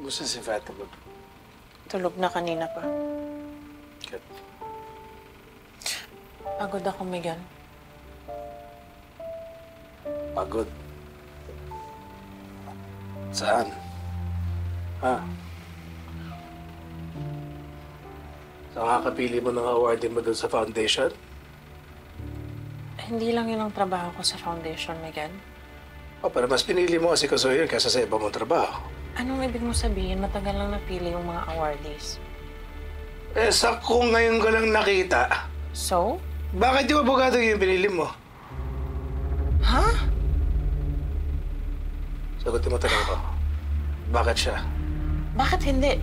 Kumusta si Fatima? Tulog na kanina pa. Good. Pagod ako, Miguel. Pagod. Saan? Ha? Saan kakapili mo ng awardin mo doon sa foundation? Hindi lang yun ang trabaho ko sa foundation, Miguel. Pero mas pinili mo kasi kasuhin kaysa sa iba mong trabaho. Anong ibig mo sabihin? Matagal lang napili yung mga awardees. Sakto ngayon ko lang nakita. So? Bakit yung abogado yung pinili mo? Ha? Sagutin mo tanong ko. Bakit siya? Bakit hindi?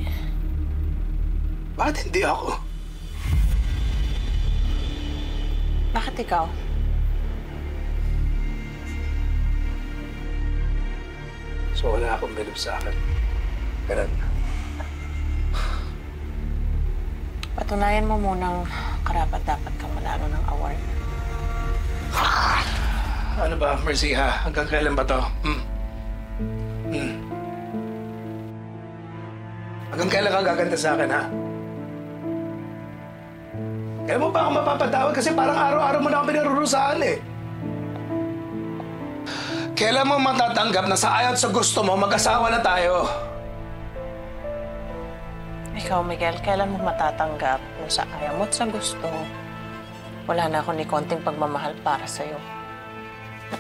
Bakit hindi ako? Bakit ikaw? So wala akong bilib sa akin. Ganun. Patunayan mo munang karapat-dapat kang manalo ng award. Ano ba, Mercy ha? Hanggang kailan ba to? Hanggang kailan ka gaganda sa akin, ha? Kaya mo ba ako mapapatawad kasi parang araw-araw mo na ako pinarurusahan eh. Kailan mo matatanggap na sa ayaw at sa gusto mo, mag-asawa na tayo? Ikaw, Miguel, kailan mo matatanggap kung sa ayaw mo at sa gusto, wala na ako ni konting pagmamahal para sa'yo.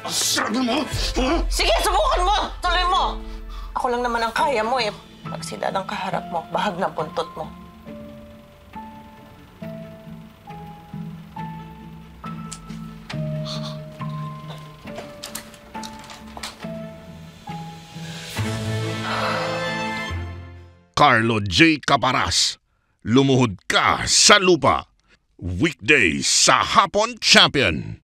Sabi mo? Huh? Sige, subukan mo! Tuloy mo! Ako lang naman ang kaya mo eh. Pag si Dad ang kaharap mo, bahag ng puntot mo. Carlo J. Caparas, Lumuhod Ka sa Lupa. Weekdays sa Hapon Champion.